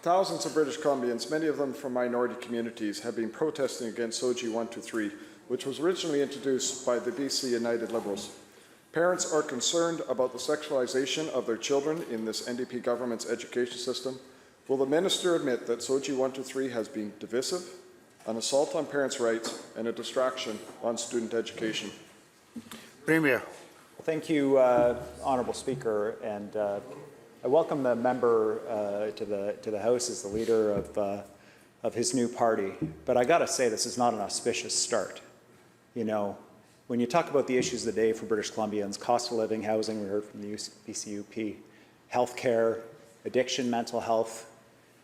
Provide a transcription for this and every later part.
Thousands of British Columbians, many of them from minority communities, have been protesting against SOGI 123, which was originally introduced by the BC United Liberals. Parents are concerned about the sexualization of their children in this NDP government's education system. Will the minister admit that SOGI 123 has been divisive, an assault on parents' rights, and a distraction on student education? Premier. Thank you, Honourable Speaker, and I welcome the member to the House as the leader of his new party. But I got to say, this is not an auspicious start. You know, when you talk about the issues of the day for British Columbians, cost of living, housing, we heard from the BCUP, healthcare, addiction, mental health,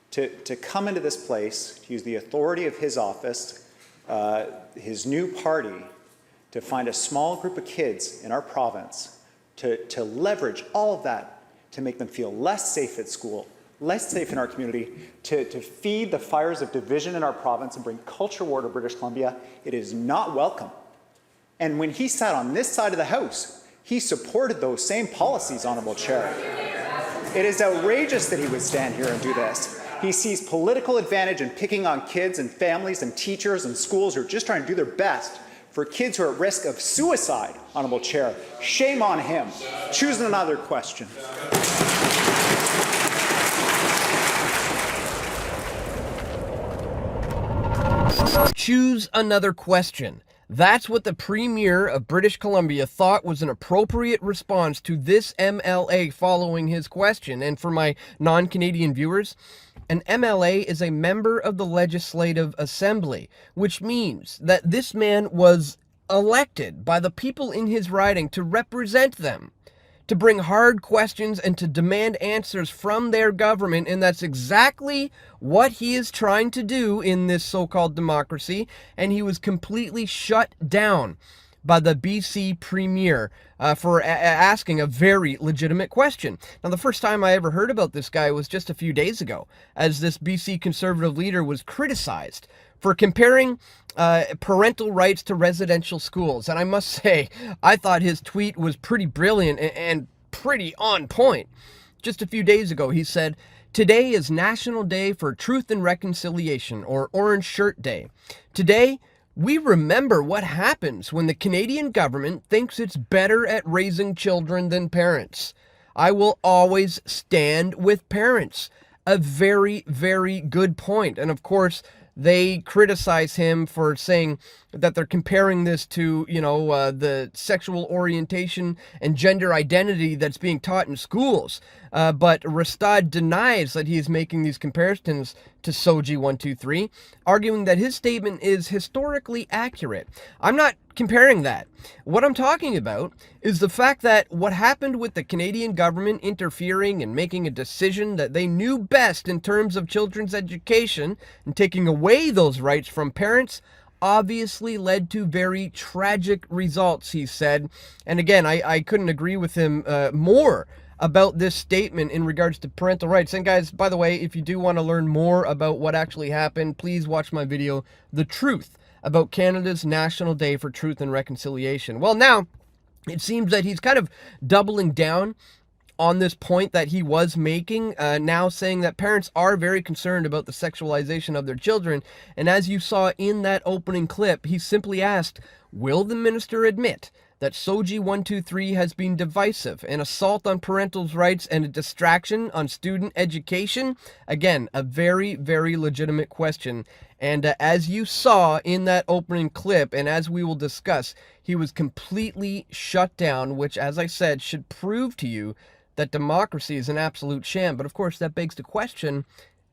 to come into this place, to use the authority of his office, his new party, to find a small group of kids in our province, to leverage all of that to make them feel less safe at school, less safe in our community, to feed the fires of division in our province and bring culture war to British Columbia, it is not welcome. And when he sat on this side of the House, he supported those same policies, Honourable Chair. It is outrageous that he would stand here and do this. He sees political advantage in picking on kids and families and teachers and schools who are just trying to do their best for kids who are at risk of suicide, Honourable Chair. Shame on him. Choose another question. Choose another question. That's what the Premier of British Columbia thought was an appropriate response to this MLA following his question. And for my non-Canadian viewers, an MLA is a member of the Legislative Assembly, which means that this man was elected by the people in his riding to represent them, to bring hard questions and to demand answers from their government, and that's exactly what he is trying to do in this so-called democracy, and he was completely shut down by the BC Premier for asking a very legitimate question. Now, the first time I ever heard about this guy was just a few days ago, as this BC Conservative leader was criticized for comparing parental rights to residential schools. And I must say, I thought his tweet was pretty brilliant and pretty on point. Just a few days ago, he said, "Today is National Day for Truth and Reconciliation, or Orange Shirt Day. Today, we remember what happens when the Canadian government thinks it's better at raising children than parents. I will always stand with parents." A very, very good point. And of course, they criticize him for saying that they're comparing this to, the sexual orientation and gender identity that's being taught in schools. But Rustad denies that he is making these comparisons to SOGI 123, arguing that his statement is historically accurate. I'm not comparing that. What I'm talking about is the fact that what happened with the Canadian government interfering and making a decision that they knew best in terms of children's education and taking away those rights from parents obviously led to very tragic results, he said. And again, I couldn't agree with him more about this statement in regards to parental rights. And guys, by the way, if you do want to learn more about what actually happened, please watch my video, The Truth about Canada's National Day for Truth and Reconciliation. Well, now, it seems that he's kind of doubling down on this point that he was making, now saying that parents are very concerned about the sexualization of their children. And as you saw in that opening clip, he simply asked, will the minister admit that SOGI 123 has been divisive, an assault on parental rights, and a distraction on student education? Again, a very, very legitimate question. And as you saw in that opening clip, and as we will discuss, he was completely shut down, which, as I said, should prove to you that democracy is an absolute sham. But of course, that begs the question,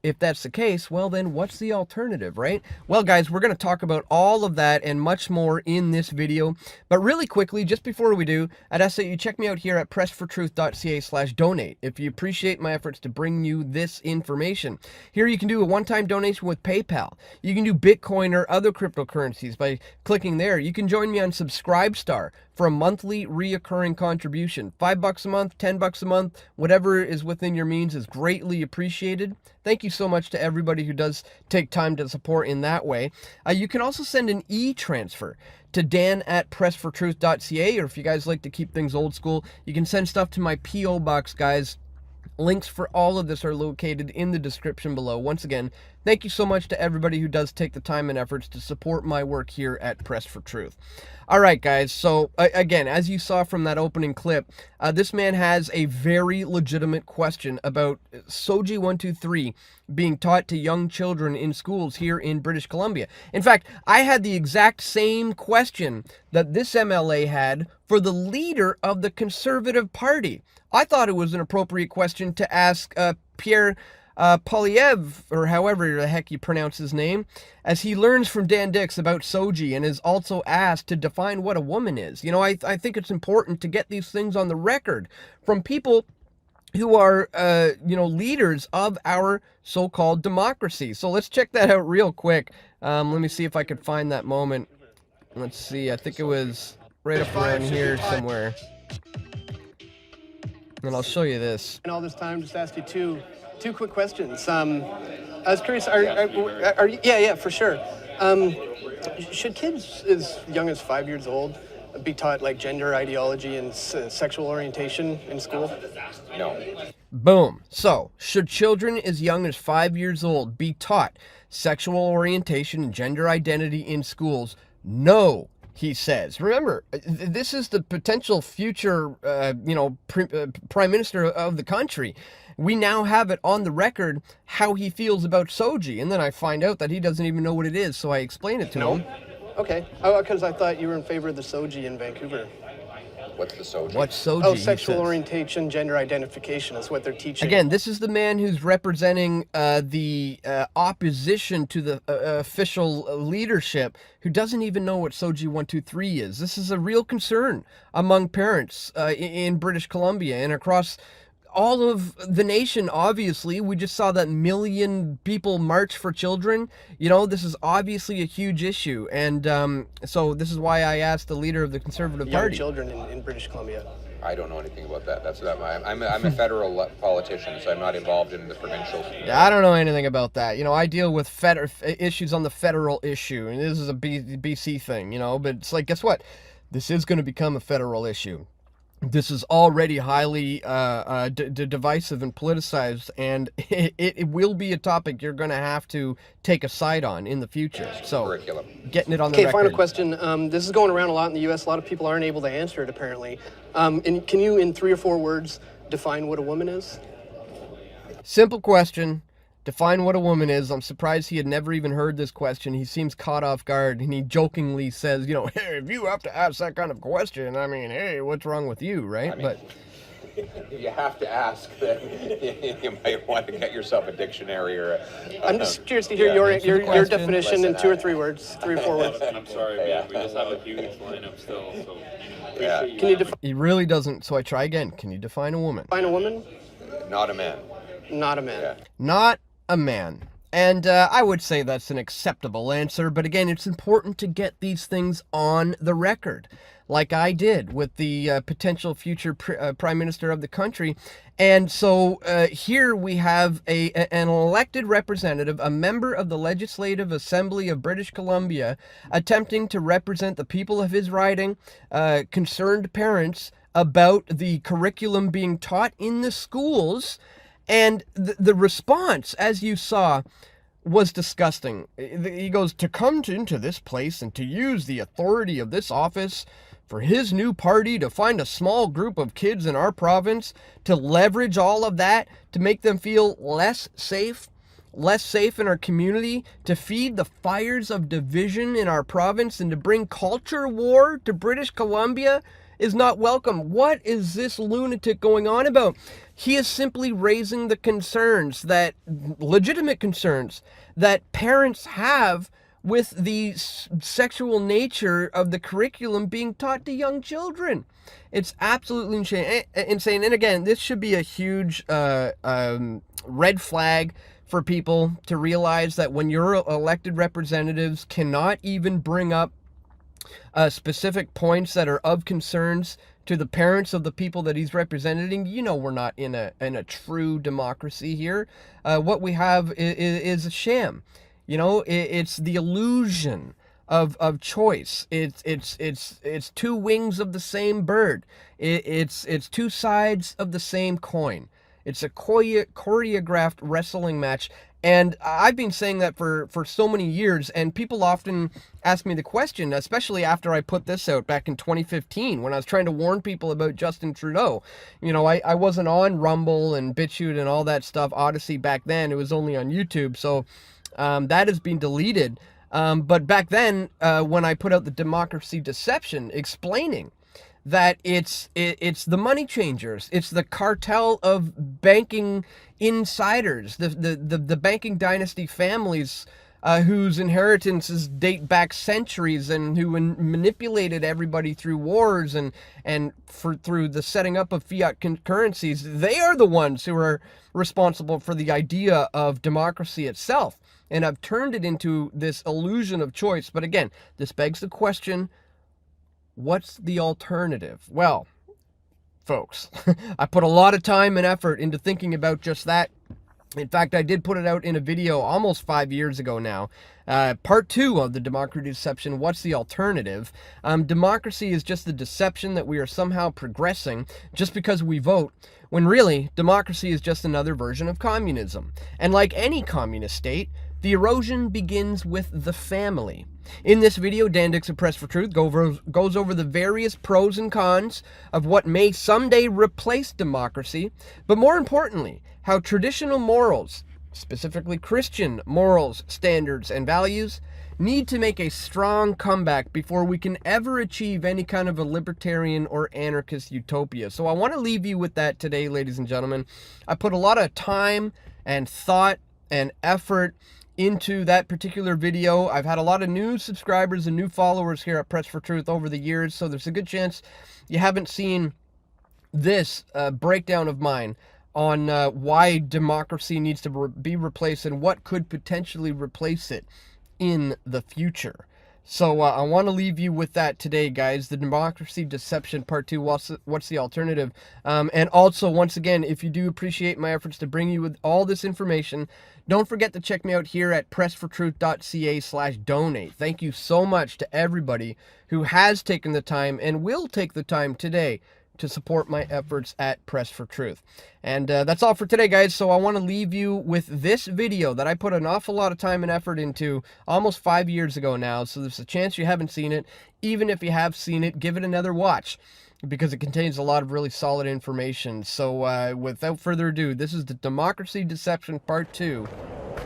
if that's the case, well then what's the alternative, right? Well guys, we're going to talk about all of that and much more in this video. But really quickly, just before we do, I'd ask that you check me out here at pressfortruth.ca/donate if you appreciate my efforts to bring you this information. Here you can do a one-time donation with PayPal. You can do Bitcoin or other cryptocurrencies by clicking there. You can join me on Subscribestar for a monthly reoccurring contribution. $5 a month, $10 a month, whatever is within your means is greatly appreciated. Thank you so much to everybody who does take time to support in that way. You can also send an e-transfer to dan@pressfortruth.ca, or if you guys like to keep things old school, you can send stuff to my P.O. box, guys, Links for all of this are located in the description below. Once again, thank you so much to everybody who does take the time and efforts to support my work here at Press for Truth. All right, guys, so again, as you saw from that opening clip, this man has a very legitimate question about SOGI 123 being taught to young children in schools here in British Columbia. In fact, I had the exact same question that this MLA had for the leader of the Conservative Party. I thought it was an appropriate question to ask Pierre Polyev, or however the heck you pronounce his name, as he learns from Dan Dix about SOGI and is also asked to define what a woman is. You know, I think it's important to get these things on the record from people who are, leaders of our so-called democracy. So let's check that out real quick. Let me see if I could find that moment. Let's see, I think it was right up around here somewhere. And I'll show you this. And all this time, just ask you two quick questions. I was curious. Are you? Yeah, for sure. Should kids as young as 5 years old be taught like gender ideology and sexual orientation in school? No. Boom. So, should children as young as 5 years old be taught sexual orientation and gender identity in schools? No, he says. Remember, this is the potential future, prime minister of the country. We now have it on the record how he feels about SOGI, and then I find out that he doesn't even know what it is, so I explain it to him. Okay. Because I thought you were in favor of the SOGI in Vancouver. What's the SOGI? What's SOGI? Oh, sexual orientation, gender identification is what they're teaching. Again, this is the man who's representing the opposition to the official leadership, who doesn't even know what SOGI 123 is. This is a real concern among parents in British Columbia and across all of the nation. Obviously, we just saw that million people march for children. You know, this is obviously a huge issue, and so this is why I asked the leader of the Conservative young Party. children in British Columbia. I don't know anything about that. I'm a federal politician, so I'm not involved in the provincial. Yeah, I don't know anything about that. You know, I deal with issues on the federal issue, and this is a BC thing, you know, but it's like, guess what? This is going to become a federal issue. This is already highly divisive and politicized, and it will be a topic you're going to have to take a side on in the future. So, Curriculum. getting it on the Okay, record. final question. This is going around a lot in the U.S. A lot of people aren't able to answer it, apparently. And can you, in 3 or 4 words, define what a woman is? Simple question. Define what a woman is. I'm surprised he had never even heard this question. He seems caught off guard, and he jokingly says, you know, hey, if you have to ask that kind of question, I mean, hey, what's wrong with you, right? But You have to ask that you might want to get yourself a dictionary or I'm just curious to hear your question. definition in 2 or 3 words, 3 or 4 words. I'm sorry, we just have a huge lineup still, so Yeah. appreciate you. Can you define he really doesn't, so I try again. Can you define a woman? a woman? Not a man. Not a man. Yeah. Not a man. And I would say that's an acceptable answer, but again, it's important to get these things on the record, like I did with the potential future prime minister of the country. And so here we have an elected representative, a member of the Legislative Assembly of British Columbia, attempting to represent the people of his riding, concerned parents about the curriculum being taught in the schools. And the response, as you saw, was disgusting. He goes, to come into this place and to use the authority of this office for his new party to find a small group of kids in our province, to leverage all of that, to make them feel less safe in our community, to feed the fires of division in our province, and to bring culture war to British Columbia is not welcome. What is this lunatic going on about? He is simply raising the concerns, that legitimate concerns, that parents have with the sexual nature of the curriculum being taught to young children. It's absolutely insane. And again, this should be a huge red flag for people to realize that when your elected representatives cannot even bring up specific points that are of concerns to the parents of the people that he's representing, you know, we're not in a true democracy here. What we have is a sham. You know, it's the illusion of choice. It's two wings of the same bird. It's two sides of the same coin. It's a choreographed wrestling match. And I've been saying that for so many years, and people often ask me the question, especially after I put this out back in 2015 when I was trying to warn people about Justin Trudeau. You know, I wasn't on Rumble and BitChute and all that stuff, Odyssey back then. It was only on YouTube, so that has been deleted. But back then, when I put out the Democracy Deception explaining that it's the money changers, it's the cartel of banking insiders, the banking dynasty families whose inheritances date back centuries and who manipulated everybody through wars and through the setting up of fiat currencies. They are the ones who are responsible for the idea of democracy itself, and have turned it into this illusion of choice. But again, this begs the question, what's the alternative? Well, folks, I put a lot of time and effort into thinking about just that. In fact, I did put it out in a video almost 5 years ago now. Part 2 of the Democracy Deception, What's the Alternative? Democracy is just the deception that we are somehow progressing just because we vote, when really, democracy is just another version of communism. And like any communist state, the erosion begins with the family. In this video, Dan Dix of Press for Truth goes over the various pros and cons of what may someday replace democracy, but more importantly, how traditional morals, specifically Christian morals, standards, and values, need to make a strong comeback before we can ever achieve any kind of a libertarian or anarchist utopia. So I want to leave you with that today, ladies and gentlemen. I put a lot of time and thought and effort into that particular video. I've had a lot of new subscribers and new followers here at Press for Truth over the years, so there's a good chance you haven't seen this breakdown of mine on why democracy needs to be replaced and what could potentially replace it in the future. So I want to leave you with that today, guys. The Democracy Deception Part 2, what's the alternative? And also, once again, if you do appreciate my efforts to bring you with all this information, don't forget to check me out here at pressfortruth.ca/donate. Thank you so much to everybody who has taken the time and will take the time today to support my efforts at Press for Truth. And that's all for today, guys. So I want to leave you with this video that I put an awful lot of time and effort into almost 5 years ago now. So there's a chance you haven't seen it. Even if you have seen it, give it another watch, because it contains a lot of really solid information. So without further ado, this is the Democracy Deception Part 2.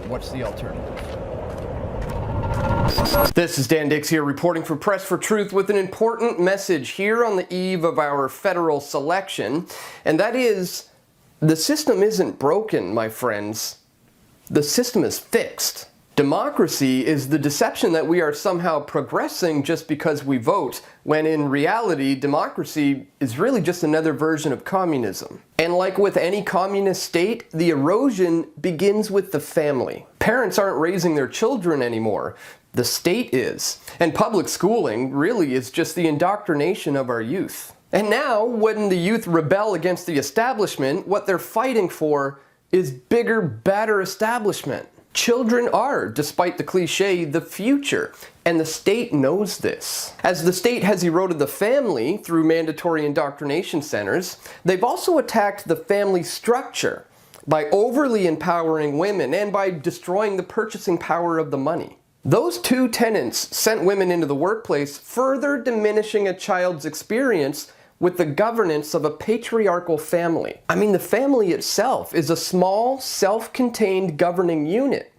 What's the alternative? This is Dan Dix here, reporting for Press for Truth with an important message here on the eve of our federal selection, and that is, the system isn't broken, my friends. The system is fixed. Democracy is the deception that we are somehow progressing just because we vote, when in reality, democracy is really just another version of communism. And like with any communist state, the erosion begins with the family. Parents aren't raising their children anymore. The state is. And public schooling really is just the indoctrination of our youth. And now, when the youth rebel against the establishment, what they're fighting for is bigger, badder establishment. Children are, despite the cliche, the future, and the state knows this. As the state has eroded the family through mandatory indoctrination centers, they've also attacked the family structure by overly empowering women and by destroying the purchasing power of the money. Those two tenets sent women into the workplace, further diminishing a child's experience with the governance of a patriarchal family. I mean, the family itself is a small, self-contained governing unit,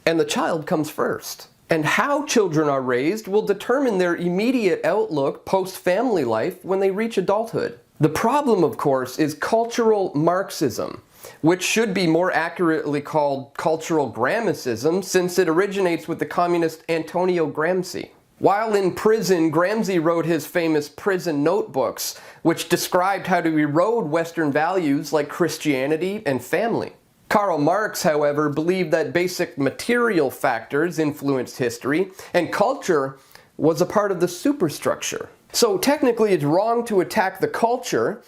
and the child comes first. And how children are raised will determine their immediate outlook post-family life when they reach adulthood. The problem, of course, is cultural Marxism, which should be more accurately called cultural Gramscism, since it originates with the communist Antonio Gramsci. While in prison, Gramsci wrote his famous prison notebooks, which described how to erode Western values like Christianity and family. Karl Marx, however, believed that basic material factors influenced history, and culture was a part of the superstructure. So technically it's wrong to attack the culture.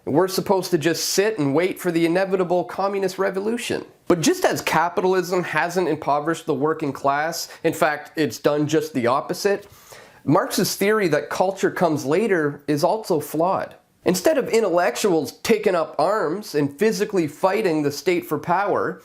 We're supposed to just sit and wait for the inevitable communist revolution. But just as capitalism hasn't impoverished the working class, in fact, it's done just the opposite, Marx's theory that culture comes later is also flawed. Instead of intellectuals taking up arms and physically fighting the state for power,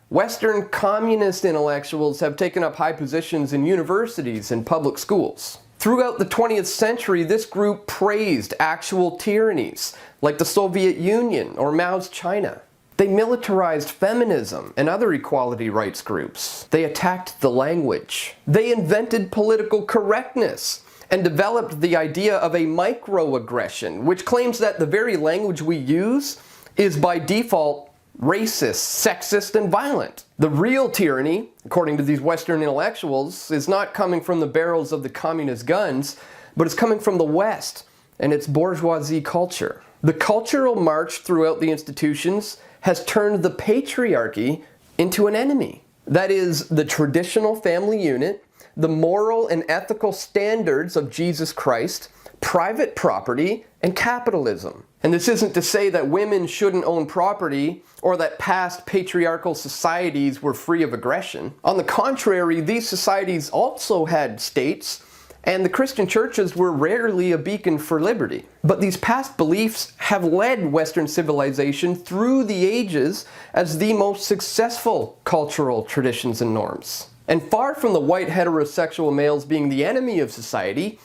Western communist intellectuals have taken up high positions in universities and public schools. Throughout the 20th century, this group praised actual tyrannies, like the Soviet Union or Mao's China. They militarized feminism and other equality rights groups. They attacked the language. They invented political correctness and developed the idea of a microaggression, which claims that the very language we use is by default racist, sexist, and violent. The real tyranny, according to these Western intellectuals, is not coming from the barrels of the communist guns, but it's coming from the West and its bourgeoisie culture. The cultural march throughout the institutions has turned the patriarchy into an enemy. That is, the traditional family unit, the moral and ethical standards of Jesus Christ, private property, and capitalism. And this isn't to say that women shouldn't own property or that past patriarchal societies were free of aggression. On the contrary, these societies also had states, and the Christian churches were rarely a beacon for liberty. But these past beliefs have led Western civilization through the ages as the most successful cultural traditions and norms. And far from the white heterosexual males being the enemy of society,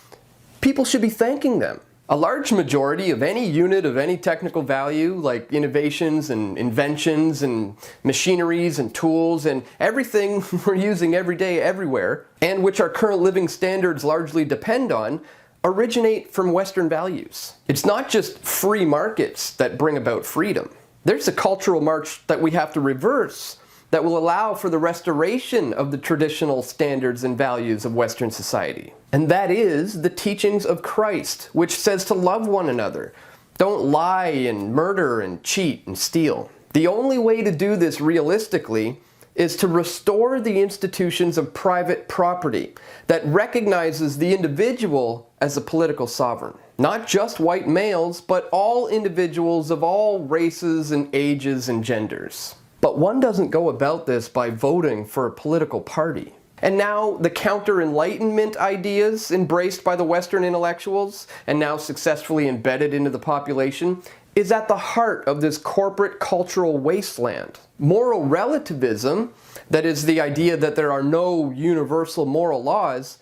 people should be thanking them. A large majority of any unit of any technical value, like innovations and inventions and machineries and tools and everything we're using every day everywhere, and which our current living standards largely depend on, originate from Western values. It's not just free markets that bring about freedom. There's a cultural march that we have to reverse that will allow for the restoration of the traditional standards and values of Western society. And that is the teachings of Christ, which says to love one another. Don't lie and murder and cheat and steal. The only way to do this realistically is to restore the institutions of private property that recognizes the individual as a political sovereign. Not just white males, but all individuals of all races and ages and genders. But one doesn't go about this by voting for a political party. And now the counter-enlightenment ideas embraced by the Western intellectuals and now successfully embedded into the population is at the heart of this corporate cultural wasteland. Moral relativism, that is the idea that there are no universal moral laws,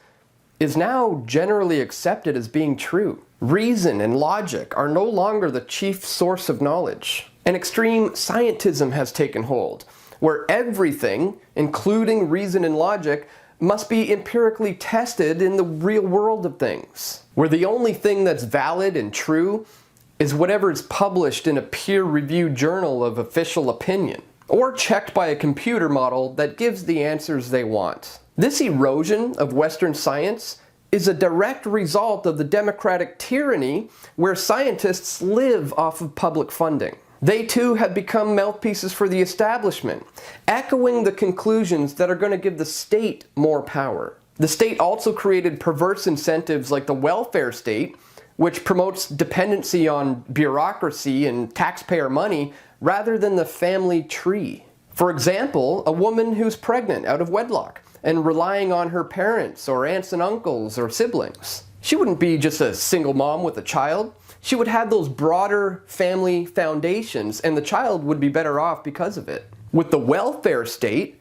is now generally accepted as being true. Reason and logic are no longer the chief source of knowledge. And extreme scientism has taken hold, where everything, including reason and logic, must be empirically tested in the real world of things, where the only thing that's valid and true is whatever is published in a peer-reviewed journal of official opinion, or checked by a computer model that gives the answers they want. This erosion of Western science is a direct result of the democratic tyranny where scientists live off of public funding. They too have become mouthpieces for the establishment, echoing the conclusions that are going to give the state more power. The state also created perverse incentives like the welfare state, which promotes dependency on bureaucracy and taxpayer money rather than the family tree. For example, a woman who's pregnant out of wedlock and relying on her parents or aunts and uncles or siblings. She wouldn't be just a single mom with a child. She would have those broader family foundations, and the child would be better off because of it. With the welfare state,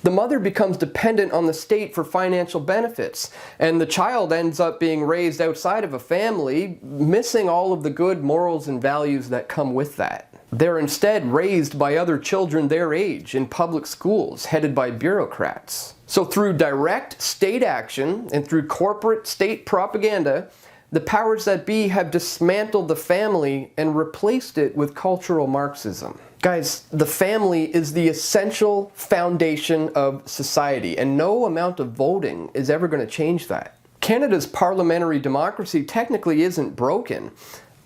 the mother becomes dependent on the state for financial benefits, and the child ends up being raised outside of a family, missing all of the good morals and values that come with that. They're instead raised by other children their age in public schools, headed by bureaucrats. So through direct state action and through corporate state propaganda, the powers that be have dismantled the family and replaced it with cultural Marxism. Guys, the family is the essential foundation of society, and no amount of voting is ever going to change that. Canada's parliamentary democracy technically isn't broken,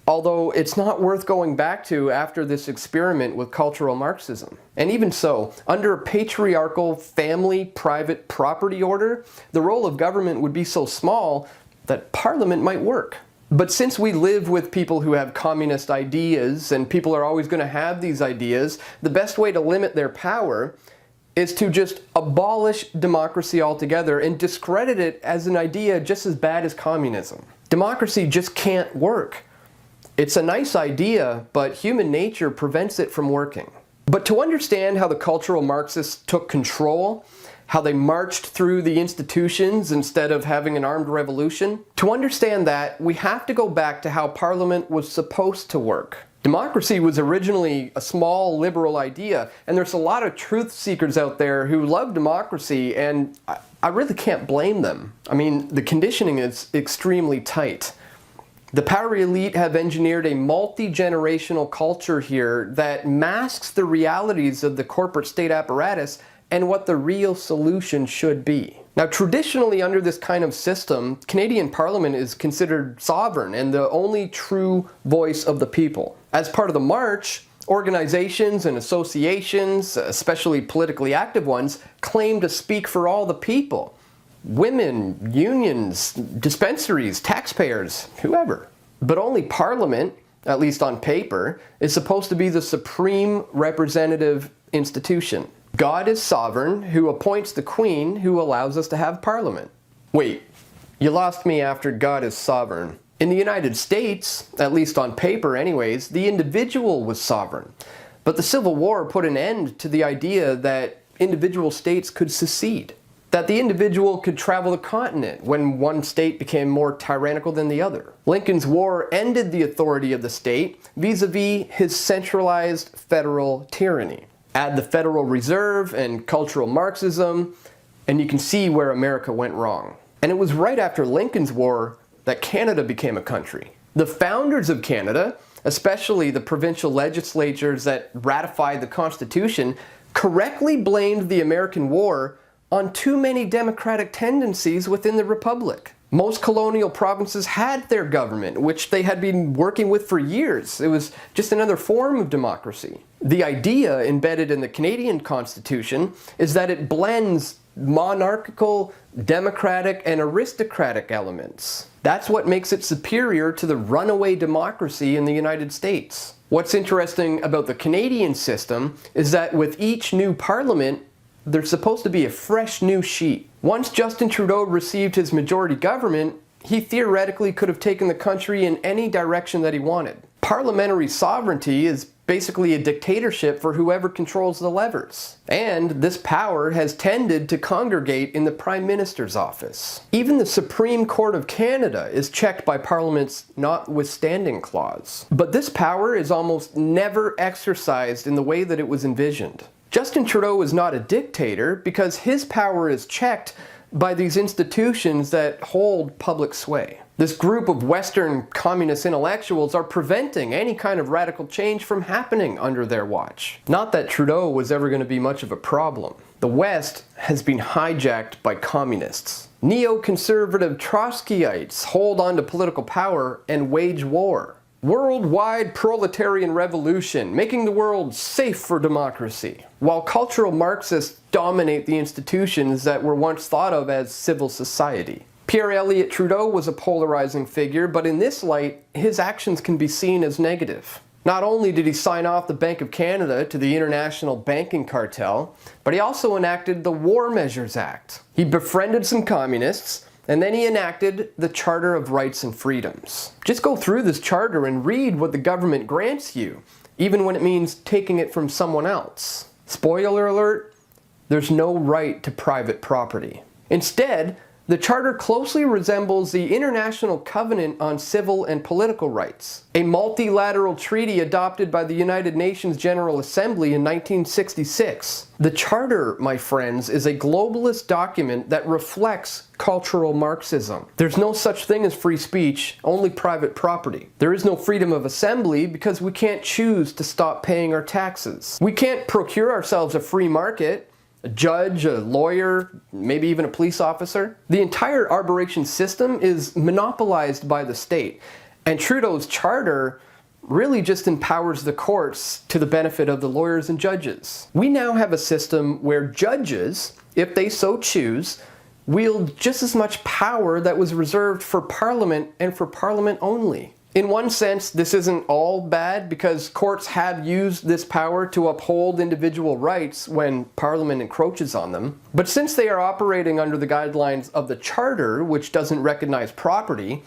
although it's not worth going back to after this experiment with cultural Marxism. And even so, under a patriarchal family private property order, the role of government would be so small that Parliament might work. But since we live with people who have communist ideas, and people are always going to have these ideas, the best way to limit their power is to just abolish democracy altogether and discredit it as an idea just as bad as communism. Democracy just can't work. It's a nice idea, but human nature prevents it from working. But to understand how the cultural Marxists took control, how they marched through the institutions instead of having an armed revolution, to understand that, we have to go back to how Parliament was supposed to work. Democracy was originally a small liberal idea, and there's a lot of truth seekers out there who love democracy, and I really can't blame them. I mean, the conditioning is extremely tight. The power elite have engineered a multi-generational culture here that masks the realities of the corporate state apparatus and what the real solution should be. Now, traditionally under this kind of system, Canadian Parliament is considered sovereign and the only true voice of the people. As part of the march, organizations and associations, especially politically active ones, claim to speak for all the people. Women, unions, dispensaries, taxpayers, whoever. But only Parliament, at least on paper, is supposed to be the supreme representative institution. God is sovereign, who appoints the Queen, who allows us to have Parliament. Wait, you lost me after God is sovereign. In the United States, at least on paper anyways, the individual was sovereign. But the Civil War put an end to the idea that individual states could secede. That the individual could travel the continent when one state became more tyrannical than the other. Lincoln's War ended the authority of the state vis-a-vis his centralized federal tyranny. Add the Federal Reserve and cultural Marxism, and you can see where America went wrong. And it was right after Lincoln's War that Canada became a country. The founders of Canada, especially the provincial legislatures that ratified the Constitution, correctly blamed the American War on too many democratic tendencies within the Republic. Most colonial provinces had their government, which they had been working with for years. It was just another form of democracy. The idea embedded in the Canadian Constitution is that it blends monarchical, democratic, and aristocratic elements. That's what makes it superior to the runaway democracy in the United States. What's interesting about the Canadian system is that with each new parliament, there's supposed to be a fresh new sheet. Once Justin Trudeau received his majority government, he theoretically could have taken the country in any direction that he wanted. Parliamentary sovereignty is basically a dictatorship for whoever controls the levers. And this power has tended to congregate in the Prime Minister's office. Even the Supreme Court of Canada is checked by Parliament's notwithstanding clause. But this power is almost never exercised in the way that it was envisioned. Justin Trudeau is not a dictator because his power is checked by these institutions that hold public sway. This group of Western communist intellectuals are preventing any kind of radical change from happening under their watch. Not that Trudeau was ever going to be much of a problem. The West has been hijacked by communists. Neoconservative Trotskyites hold on to political power and wage war. Worldwide proletarian revolution, making the world safe for democracy. While cultural Marxists dominate the institutions that were once thought of as civil society. Pierre Elliott Trudeau was a polarizing figure, but in this light, his actions can be seen as negative. Not only did he sign off the Bank of Canada to the international banking cartel, but he also enacted the War Measures Act. He befriended some communists, and then he enacted the Charter of Rights and Freedoms. Just go through this charter and read what the government grants you, even when it means taking it from someone else. Spoiler alert, there's no right to private property. Instead, the Charter closely resembles the International Covenant on Civil and Political Rights, a multilateral treaty adopted by the United Nations General Assembly in 1966. The Charter, my friends, is a globalist document that reflects cultural Marxism. There's no such thing as free speech, only private property. There is no freedom of assembly because we can't choose to stop paying our taxes. We can't procure ourselves a free market, a judge, a lawyer, maybe even a police officer. The entire arbitration system is monopolized by the state, and Trudeau's charter really just empowers the courts to the benefit of the lawyers and judges. We now have a system where judges, if they so choose, wield just as much power that was reserved for Parliament and for Parliament only. In one sense, this isn't all bad because courts have used this power to uphold individual rights when Parliament encroaches on them. But since they are operating under the guidelines of the Charter, which doesn't recognize property,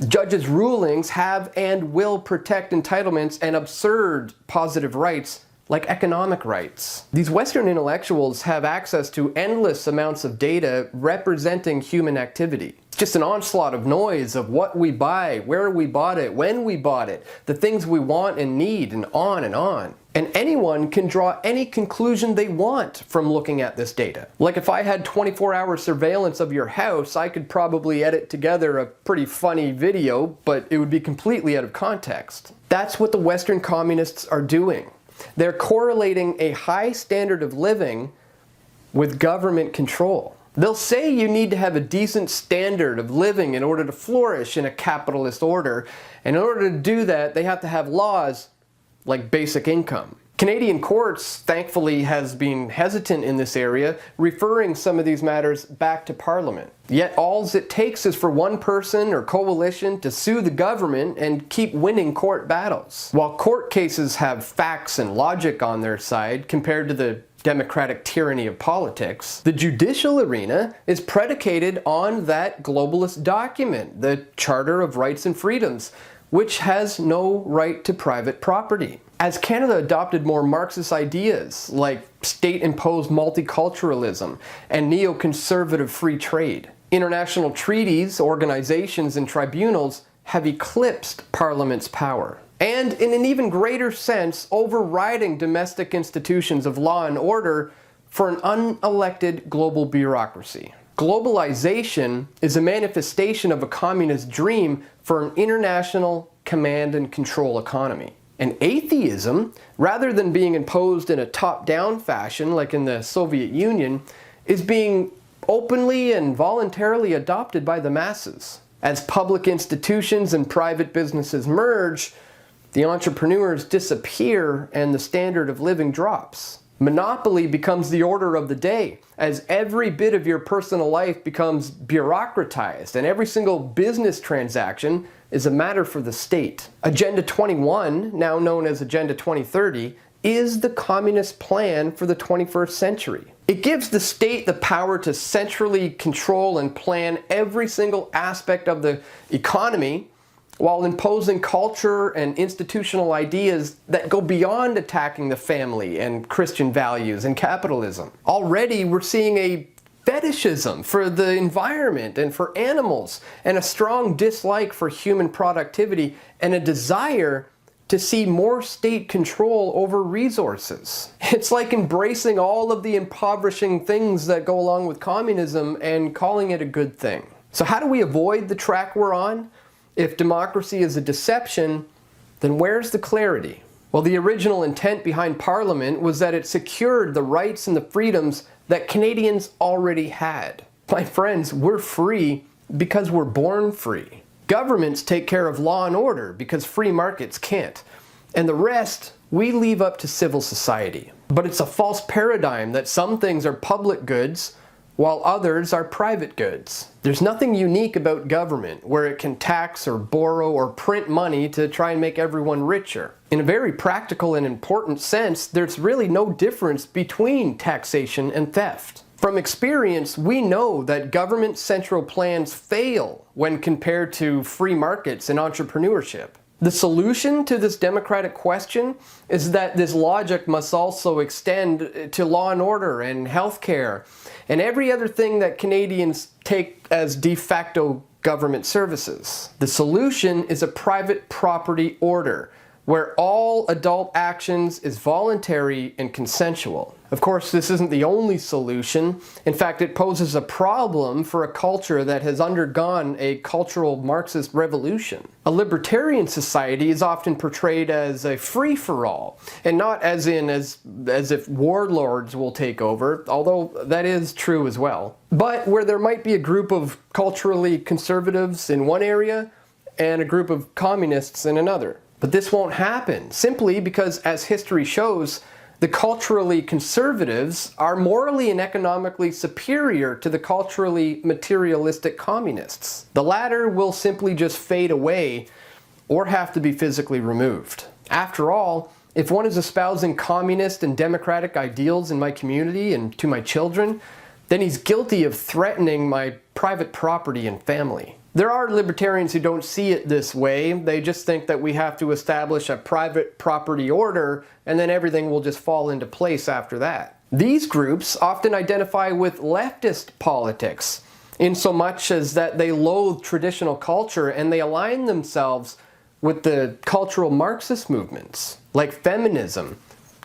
Judges' rulings have and will protect entitlements and absurd positive rights like economic rights. These Western intellectuals have access to endless amounts of data representing human activity. It's just an onslaught of noise of what we buy, where we bought it, when we bought it, the things we want and need, and on and on. And anyone can draw any conclusion they want from looking at this data. Like if I had 24-hour surveillance of your house, I could probably edit together a pretty funny video, but it would be completely out of context. That's what the Western communists are doing. They're correlating a high standard of living with government control. They'll say you need to have a decent standard of living in order to flourish in a capitalist order. And in order to do that, they have to have laws like basic income. Canadian courts, thankfully, has been hesitant in this area, referring some of these matters back to Parliament. Yet all it takes is for one person or coalition to sue the government and keep winning court battles. While court cases have facts and logic on their side compared to the democratic tyranny of politics, the judicial arena is predicated on that globalist document, the Charter of Rights and Freedoms, which has no right to private property. As Canada adopted more Marxist ideas like state-imposed multiculturalism and neoconservative free trade, international treaties, organizations, and tribunals have eclipsed Parliament's power. And in an even greater sense, overriding domestic institutions of law and order for an unelected global bureaucracy. Globalization is a manifestation of a communist dream for an international command and control economy. And atheism, rather than being imposed in a top-down fashion like in the Soviet Union, is being openly and voluntarily adopted by the masses. As public institutions and private businesses merge, the entrepreneurs disappear and the standard of living drops. Monopoly becomes the order of the day, as every bit of your personal life becomes bureaucratized and every single business transaction is a matter for the state. Agenda 21, now known as Agenda 2030, is the communist plan for the 21st century. It gives the state the power to centrally control and plan every single aspect of the economy, while imposing culture and institutional ideas that go beyond attacking the family and Christian values and capitalism. Already we're seeing a fetishism for the environment and for animals, and a strong dislike for human productivity, and a desire to see more state control over resources. It's like embracing all of the impoverishing things that go along with communism and calling it a good thing. So how do we avoid the track we're on? If democracy is a deception, then where's the clarity? Well, the original intent behind Parliament was that it secured the rights and the freedoms that Canadians already had. My friends, we're free because we're born free. Governments take care of law and order because free markets can't. And the rest, we leave up to civil society. But it's a false paradigm that some things are public goods while others are private goods. There's nothing unique about government where it can tax or borrow or print money to try and make everyone richer. In a very practical and important sense, there's really no difference between taxation and theft. From experience, we know that government central plans fail when compared to free markets and entrepreneurship. The solution to this democratic question is that this logic must also extend to law and order and healthcare and every other thing that Canadians take as de facto government services. The solution is a private property order where all adult actions is voluntary and consensual. Of course, this isn't the only solution. In fact, it poses a problem for a culture that has undergone a cultural Marxist revolution. A libertarian society is often portrayed as a free-for-all, and not as if warlords will take over, although that is true as well. But where there might be a group of culturally conservatives in one area and a group of communists in another. But this won't happen, simply because, as history shows, the culturally conservatives are morally and economically superior to the culturally materialistic communists. The latter will simply just fade away or have to be physically removed. After all, if one is espousing communist and democratic ideals in my community and to my children, then he's guilty of threatening my private property and family. There are libertarians who don't see it this way. They just think that we have to establish a private property order and then everything will just fall into place after that. These groups often identify with leftist politics, in so much as that they loathe traditional culture and they align themselves with the cultural Marxist movements like feminism,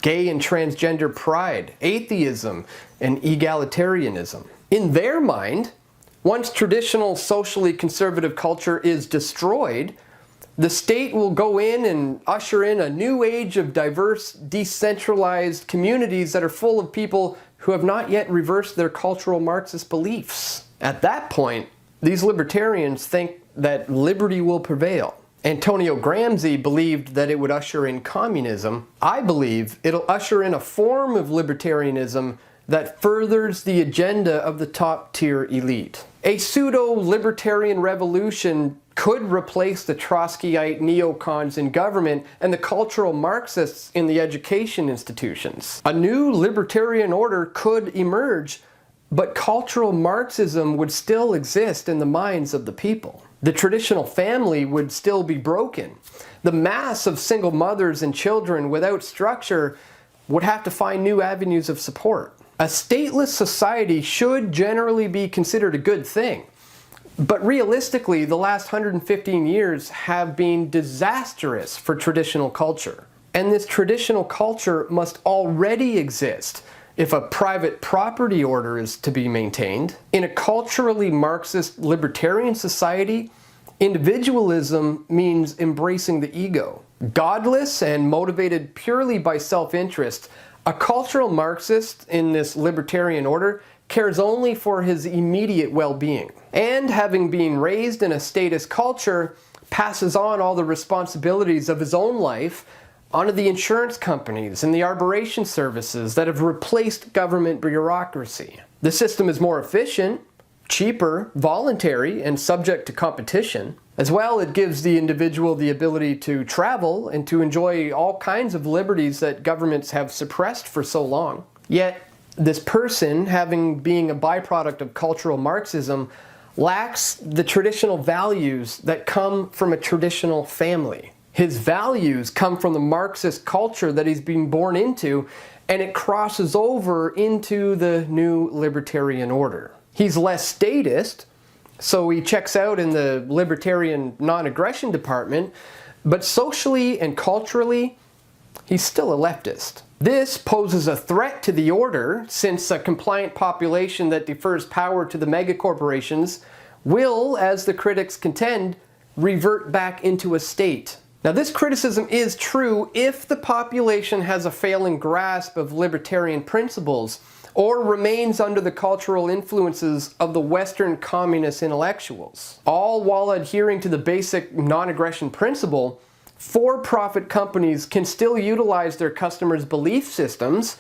gay and transgender pride, atheism, and egalitarianism. In their mind, once traditional socially conservative culture is destroyed, the state will go in and usher in a new age of diverse, decentralized communities that are full of people who have not yet reversed their cultural Marxist beliefs. At that point, these libertarians think that liberty will prevail. Antonio Gramsci believed that it would usher in communism. I believe it'll usher in a form of libertarianism that furthers the agenda of the top-tier elite. A pseudo-libertarian revolution could replace the Trotskyite neocons in government and the cultural Marxists in the education institutions. A new libertarian order could emerge, but cultural Marxism would still exist in the minds of the people. The traditional family would still be broken. The mass of single mothers and children without structure would have to find new avenues of support. A stateless society should generally be considered a good thing. But realistically, the last 115 years have been disastrous for traditional culture. And this traditional culture must already exist if a private property order is to be maintained. In a culturally Marxist libertarian society, individualism means embracing the ego. Godless and motivated purely by self-interest, a cultural Marxist in this libertarian order cares only for his immediate well-being. And having been raised in a statist culture, passes on all the responsibilities of his own life onto the insurance companies and the arbitration services that have replaced government bureaucracy. The system is more efficient, cheaper, voluntary, and subject to competition. As well, it gives the individual the ability to travel and to enjoy all kinds of liberties that governments have suppressed for so long. Yet, this person, being a byproduct of cultural Marxism, lacks the traditional values that come from a traditional family. His values come from the Marxist culture that he's been born into, and it crosses over into the new libertarian order. He's less statist, so he checks out in the libertarian non-aggression department, but socially and culturally, he's still a leftist. This poses a threat to the order, since a compliant population that defers power to the megacorporations will, as the critics contend, revert back into a state. Now, this criticism is true if the population has a failing grasp of libertarian principles or remains under the cultural influences of the Western communist intellectuals. All while adhering to the basic non-aggression principle, for-profit companies can still utilize their customers' belief systems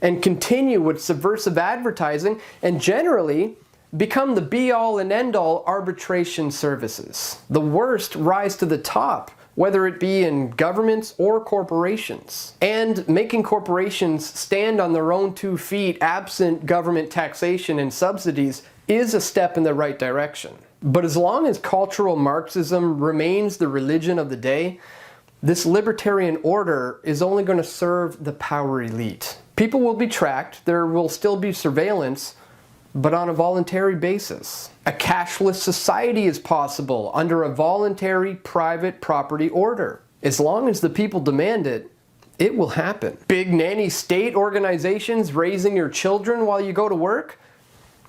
and continue with subversive advertising and generally become the be-all and end-all arbitration services. The worst rise to the top, whether it be in governments or corporations. And making corporations stand on their own 2 feet absent government taxation and subsidies is a step in the right direction. But as long as cultural Marxism remains the religion of the day, this libertarian order is only going to serve the power elite. People will be tracked, there will still be surveillance, but on a voluntary basis. A cashless society is possible under a voluntary private property order. As long as the people demand it, it will happen. Big nanny state organizations raising your children while you go to work?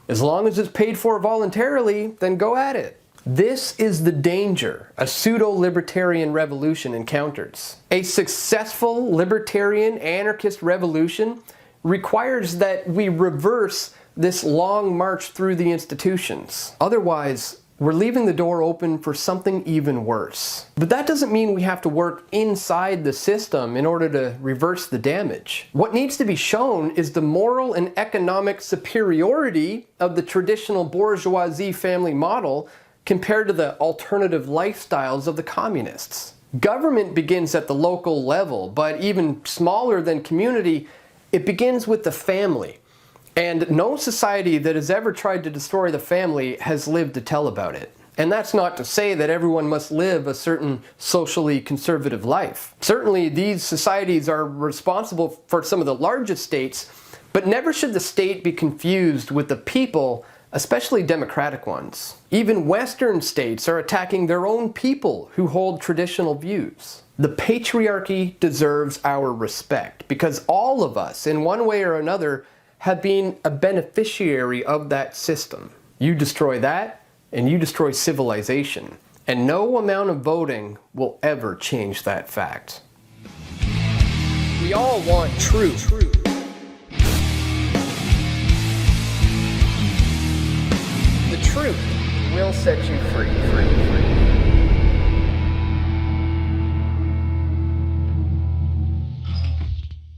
As long as it's paid for voluntarily, then go at it. This is the danger a pseudo-libertarian revolution encounters. A successful libertarian anarchist revolution requires that we reverse this long march through the institutions. Otherwise, we're leaving the door open for something even worse. But that doesn't mean we have to work inside the system in order to reverse the damage. What needs to be shown is the moral and economic superiority of the traditional bourgeoisie family model compared to the alternative lifestyles of the communists. Government begins at the local level, but even smaller than community, it begins with the family. And no society that has ever tried to destroy the family has lived to tell about it. And that's not to say that everyone must live a certain socially conservative life. Certainly, these societies are responsible for some of the largest states, but never should the state be confused with the people, especially democratic ones. Even Western states are attacking their own people who hold traditional views. The patriarchy deserves our respect because all of us, in one way or another, have been a beneficiary of that system. You destroy that, and you destroy civilization. And no amount of voting will ever change that fact. We all want truth. The truth will set you free.